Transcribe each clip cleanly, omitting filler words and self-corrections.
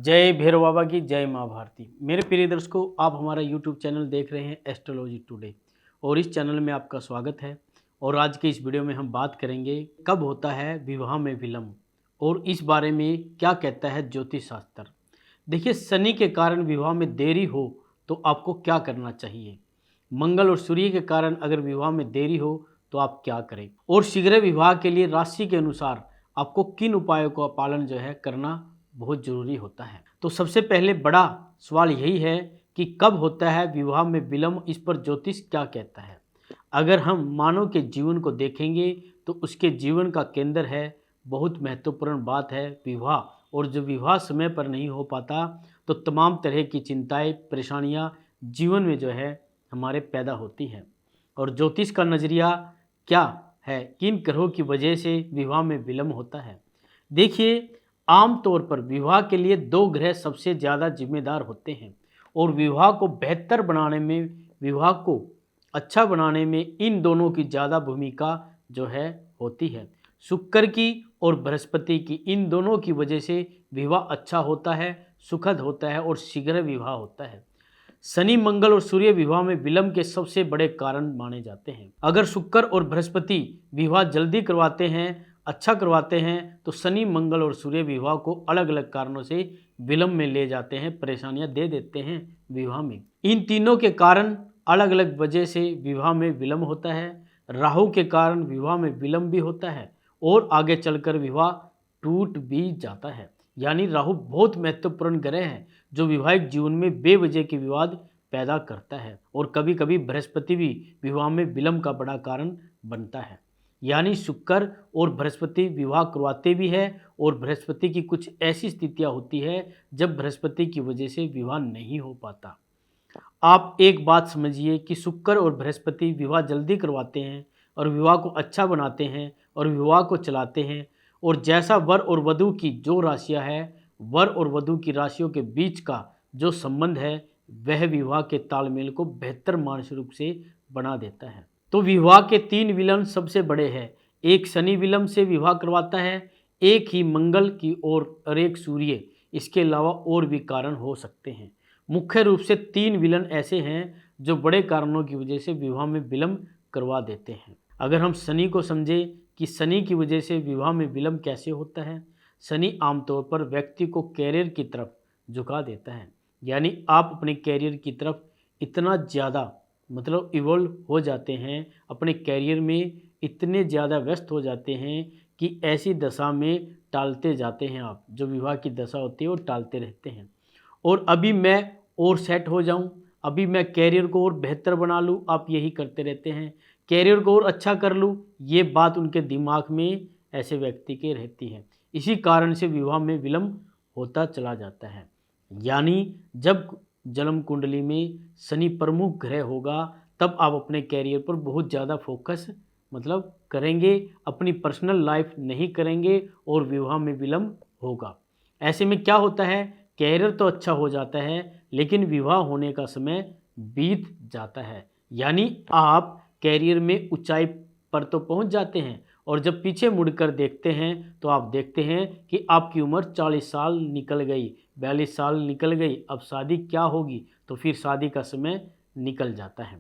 जय भैरव बाबा की जय माँ भारती। मेरे प्रिय दर्शकों, आप हमारा यूट्यूब चैनल देख रहे हैं एस्ट्रोलॉजी टुडे और इस चैनल में आपका स्वागत है। और आज के इस वीडियो में हम बात करेंगे कब होता है विवाह में विलंब और इस बारे में क्या कहता है ज्योतिष शास्त्र। देखिए, शनि के कारण विवाह में देरी हो तो आपको क्या करना चाहिए। मंगल और सूर्य के कारण अगर विवाह में देरी हो तो आप क्या करें, और शीघ्र विवाह के लिए राशि के अनुसार आपको किन उपायों का पालन करना बहुत जरूरी होता है। तो सबसे पहले बड़ा सवाल यही है कि कब होता है विवाह में विलंब, इस पर ज्योतिष क्या कहता है। अगर हम मानव के जीवन को देखेंगे तो उसके जीवन का केंद्र है, बहुत महत्वपूर्ण बात है विवाह। और जो विवाह समय पर नहीं हो पाता तो तमाम तरह की चिंताएं परेशानियां जीवन में हमारे पैदा होती हैं। और ज्योतिष का नज़रिया क्या है, किन ग्रहों की वजह से विवाह में विलंब होता है। देखिए, आमतौर पर विवाह के लिए दो ग्रह सबसे ज़्यादा जिम्मेदार होते हैं और विवाह को बेहतर बनाने में, विवाह को अच्छा बनाने में इन दोनों की ज़्यादा भूमिका होती है। शुक्र की और बृहस्पति की, इन दोनों की वजह से विवाह अच्छा होता है, सुखद होता है और शीघ्र विवाह होता है। शनि, मंगल और सूर्य विवाह में विलंब के सबसे बड़े कारण माने जाते हैं। अगर शुक्र और बृहस्पति विवाह जल्दी करवाते हैं, अच्छा करवाते हैं, तो शनि, मंगल और सूर्य विवाह को अलग अलग कारणों से विलंब में ले जाते हैं, परेशानियां दे देते हैं विवाह में। इन तीनों के कारण अलग अलग वजह से विवाह में विलंब होता है। राहु के कारण विवाह में विलंब भी होता है और आगे चलकर विवाह टूट भी जाता है। यानी राहु बहुत महत्वपूर्ण ग्रह है जो वैवाहिक जीवन में बेवजह के विवाद पैदा करता है। और कभी कभी बृहस्पति भी विवाह में विलंब का बड़ा कारण बनता है। यानी शुक्र और बृहस्पति विवाह करवाते भी है और बृहस्पति की कुछ ऐसी स्थितियां होती है जब बृहस्पति की वजह से विवाह नहीं हो पाता। आप एक बात समझिए कि शुक्र और बृहस्पति विवाह जल्दी करवाते हैं और विवाह को अच्छा बनाते हैं और विवाह को चलाते हैं। और जैसा वर और वधू की जो राशियां हैं, वर और वधू की राशियों के बीच का जो संबंध है, वह विवाह के तालमेल को बेहतर मानसिक रूप से बना देता है। तो विवाह के तीन विलंब सबसे बड़े हैं। एक शनि विलंब से विवाह करवाता है, एक ही मंगल की और एक सूर्य। इसके अलावा और भी कारण हो सकते हैं। मुख्य रूप से तीन विलंब ऐसे हैं जो बड़े कारणों की वजह से विवाह में विलंब करवा देते हैं। अगर हम शनि को समझें कि शनि की वजह से विवाह में विलंब कैसे होता है। शनि आमतौर पर व्यक्ति को कैरियर की तरफ झुका देता है। यानी आप अपने कैरियर की तरफ इतना ज़्यादा इवॉल्व हो जाते हैं, अपने कैरियर में इतने ज़्यादा व्यस्त हो जाते हैं कि ऐसी दशा में टालते जाते हैं। आप जो विवाह की दशा होती है वो टालते रहते हैं। और अभी मैं और सेट हो जाऊं, अभी मैं कैरियर को और बेहतर बना लूं, आप यही करते रहते हैं। कैरियर को और अच्छा कर लूं, ये बात उनके दिमाग में ऐसे व्यक्ति के रहती है। इसी कारण से विवाह में विलंब होता चला जाता है। यानी जब जन्म कुंडली में शनि प्रमुख ग्रह होगा तब आप अपने कैरियर पर बहुत ज़्यादा फोकस करेंगे, अपनी पर्सनल लाइफ नहीं करेंगे और विवाह में विलंब होगा। ऐसे में क्या होता है, कैरियर तो अच्छा हो जाता है लेकिन विवाह होने का समय बीत जाता है। यानी आप कैरियर में ऊंचाई पर तो पहुंच जाते हैं और जब पीछे मुड़कर देखते हैं तो आप देखते हैं कि आपकी उम्र 40 साल निकल गई, 42 साल निकल गई, अब शादी क्या होगी। तो फिर शादी का समय निकल जाता है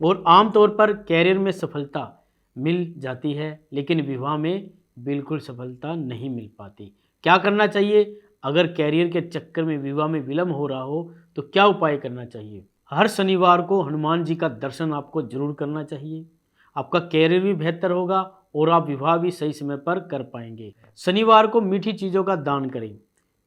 और आमतौर पर कैरियर में सफलता मिल जाती है लेकिन विवाह में बिल्कुल सफलता नहीं मिल पाती। क्या करना चाहिए, अगर कैरियर के चक्कर में विवाह में विलंब हो रहा हो तो क्या उपाय करना चाहिए। हर शनिवार को हनुमान जी का दर्शन आपको जरूर करना चाहिए। आपका कैरियर भी बेहतर होगा और आप विवाह भी सही समय पर कर पाएंगे। शनिवार को मीठी चीज़ों का दान करें।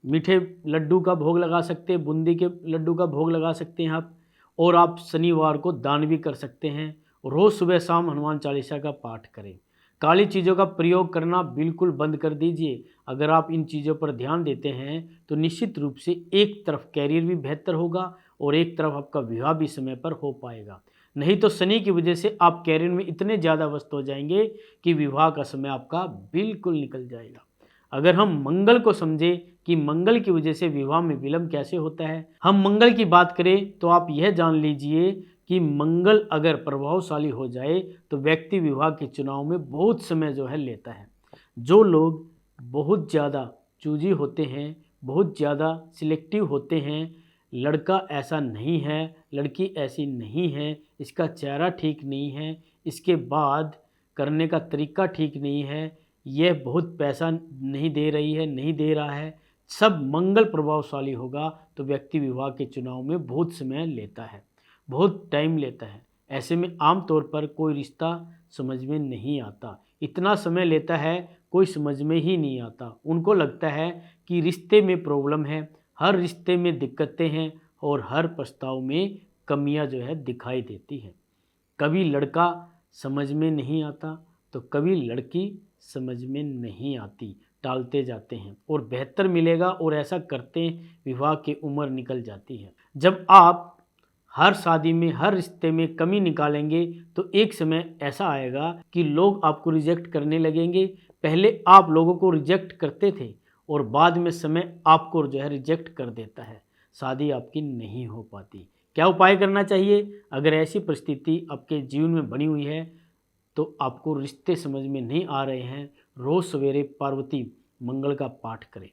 मीठे लड्डू का भोग लगा सकते हैं, बूंदी के लड्डू का भोग लगा सकते हैं आप। और आप शनिवार को दान भी कर सकते हैं। रोज़ सुबह शाम हनुमान चालीसा का पाठ करें। काली चीज़ों का प्रयोग करना बिल्कुल बंद कर दीजिए। अगर आप इन चीज़ों पर ध्यान देते हैं तो निश्चित रूप से एक तरफ कैरियर भी बेहतर होगा और एक तरफ आपका विवाह भी समय पर हो पाएगा। नहीं तो शनि की वजह से आप कैरियर में इतने ज़्यादा व्यस्त हो जाएंगे कि विवाह का समय आपका बिल्कुल निकल जाएगा। अगर हम मंगल को समझें कि मंगल की वजह से विवाह में विलंब कैसे होता है, हम मंगल की बात करें तो आप यह जान लीजिए कि मंगल अगर प्रभावशाली हो जाए तो व्यक्ति विवाह के चुनाव में बहुत समय लेता है। जो लोग बहुत ज़्यादा चूजी होते हैं बहुत ज़्यादा सिलेक्टिव होते हैं। लड़का ऐसा नहीं है, लड़की ऐसी नहीं है, इसका चेहरा ठीक नहीं है, इसके बाद करने का तरीका ठीक नहीं है, यह बहुत पैसा नहीं दे रही है, नहीं दे रहा है, सब मंगल प्रभावशाली होगा तो व्यक्ति विवाह के चुनाव में बहुत समय लेता है, बहुत टाइम लेता है। ऐसे में आम तौर पर कोई रिश्ता समझ में नहीं आता। इतना समय लेता है, कोई समझ में ही नहीं आता। उनको लगता है कि रिश्ते में प्रॉब्लम है, हर रिश्ते में दिक्कतें हैं और हर प्रस्ताव में कमियां जो है दिखाई देती हैं। कभी लड़का समझ में नहीं आता तो कभी लड़की समझ में नहीं आती, टालते जाते हैं और बेहतर मिलेगा और ऐसा करते विवाह की उम्र निकल जाती है। जब आप हर शादी में, हर रिश्ते में कमी निकालेंगे तो एक समय ऐसा आएगा कि लोग आपको रिजेक्ट करने लगेंगे। पहले आप लोगों को रिजेक्ट करते थे और बाद में समय आपको जो है रिजेक्ट कर देता है, शादी आपकी नहीं हो पाती। क्या उपाय करना चाहिए? अगर ऐसी परिस्थिति आपके जीवन में बनी हुई है तो आपको रिश्ते समझ में नहीं आ रहे हैं, रोज़ सवेरे पार्वती मंगल का पाठ करें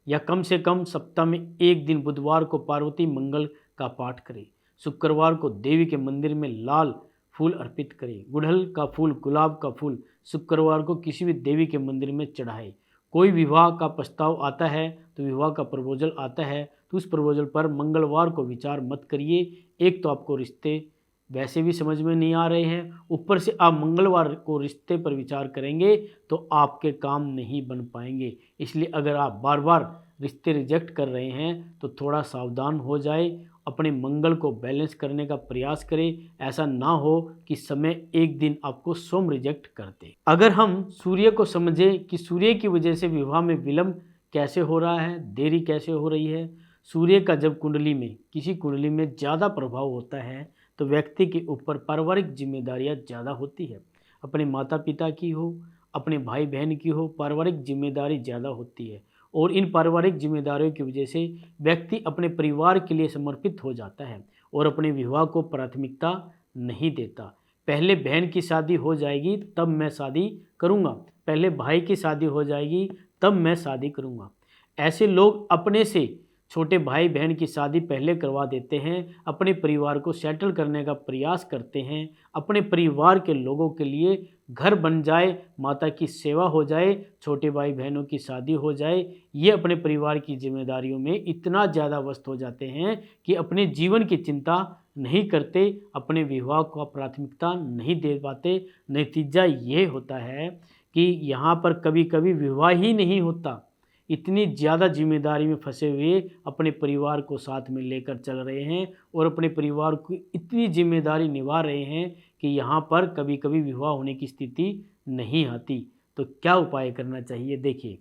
या कम से कम सप्ताह में एक दिन बुधवार को पार्वती मंगल का पाठ करें। शुक्रवार को देवी के मंदिर में लाल फूल अर्पित करें। गुड़हल का फूल, गुलाब का फूल शुक्रवार को किसी भी देवी के मंदिर में चढ़ाएं। कोई विवाह का प्रस्ताव आता है तो विवाह का प्रपोजल आता है तो उस प्रपोजल पर मंगलवार को विचार मत करिए। एक तो आपको रिश्ते वैसे भी समझ में नहीं आ रहे हैं, ऊपर से आप मंगलवार को रिश्ते पर विचार करेंगे तो आपके काम नहीं बन पाएंगे। इसलिए अगर आप बार बार रिश्ते रिजेक्ट कर रहे हैं तो थोड़ा सावधान हो जाए, अपने मंगल को बैलेंस करने का प्रयास करें। ऐसा ना हो कि समय एक दिन आपको स्वयं रिजेक्ट कर दे। अगर हम सूर्य को समझें कि सूर्य की वजह से विवाह में विलंब कैसे हो रहा है, देरी कैसे हो रही है। सूर्य का जब कुंडली में, किसी कुंडली में ज़्यादा प्रभाव होता है तो व्यक्ति के ऊपर पारिवारिक जिम्मेदारियां ज़्यादा होती है। अपने माता पिता की हो, अपने भाई बहन की हो, पारिवारिक जिम्मेदारी ज़्यादा होती है और इन पारिवारिक जिम्मेदारियों की वजह से व्यक्ति अपने परिवार के लिए समर्पित हो जाता है और अपने विवाह को प्राथमिकता नहीं देता। पहले बहन की शादी हो जाएगी तब मैं शादी करूँगा, पहले भाई की शादी हो जाएगी तब मैं शादी करूँगा। ऐसे लोग अपने से छोटे भाई बहन की शादी पहले करवा देते हैं, अपने परिवार को सेटल करने का प्रयास करते हैं, अपने परिवार के लोगों के लिए घर बन जाए, माता की सेवा हो जाए, छोटे भाई बहनों की शादी हो जाए। ये अपने परिवार की जिम्मेदारियों में इतना ज़्यादा व्यस्त हो जाते हैं कि अपने जीवन की चिंता नहीं करते, अपने विवाह को प्राथमिकता नहीं दे पाते। नतीजा ये होता है कि यहाँ पर कभी कभी विवाह ही नहीं होता। इतनी ज़्यादा जिम्मेदारी में फंसे हुए अपने परिवार को साथ में लेकर चल रहे हैं और अपने परिवार को इतनी जिम्मेदारी निभा रहे हैं कि यहाँ पर कभी कभी विवाह होने की स्थिति नहीं आती। तो क्या उपाय करना चाहिए? देखिए,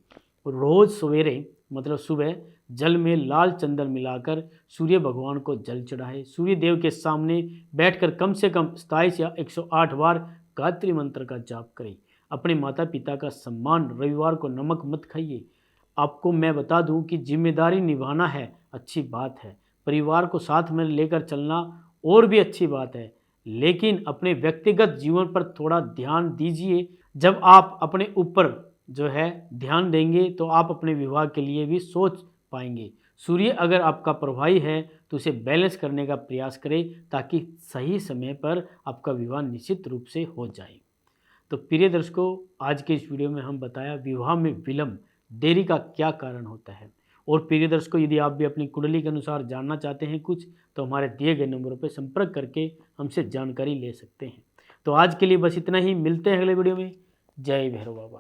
रोज़ सवेरे मतलब सुबह जल में लाल चंदन मिलाकर सूर्य भगवान को जल चढ़ाए। सूर्य देव के सामने बैठकर कम से कम 27 या 108 बार गायत्री मंत्र का जाप करें। अपने माता पिता का सम्मान, रविवार को नमक मत खाइए। आपको मैं बता दूं कि जिम्मेदारी निभाना है, अच्छी बात है, परिवार को साथ में लेकर चलना और भी अच्छी बात है, लेकिन अपने व्यक्तिगत जीवन पर थोड़ा ध्यान दीजिए। जब आप अपने ऊपर जो है ध्यान देंगे तो आप अपने विवाह के लिए भी सोच पाएंगे। सूर्य अगर आपका प्रभावी है तो उसे बैलेंस करने का प्रयास करें ताकि सही समय पर आपका विवाह निश्चित रूप से हो जाए। तो प्रिय दर्शकों, आज के इस वीडियो में हम बताया विवाह में विलंब, देरी का क्या कारण होता है। और प्रिय दर्शकों, यदि आप भी अपनी कुंडली के अनुसार जानना चाहते हैं कुछ, तो हमारे दिए गए नंबरों पर संपर्क करके हमसे जानकारी ले सकते हैं। तो आज के लिए बस इतना ही, मिलते हैं अगले वीडियो में। जय भैरव बाबा।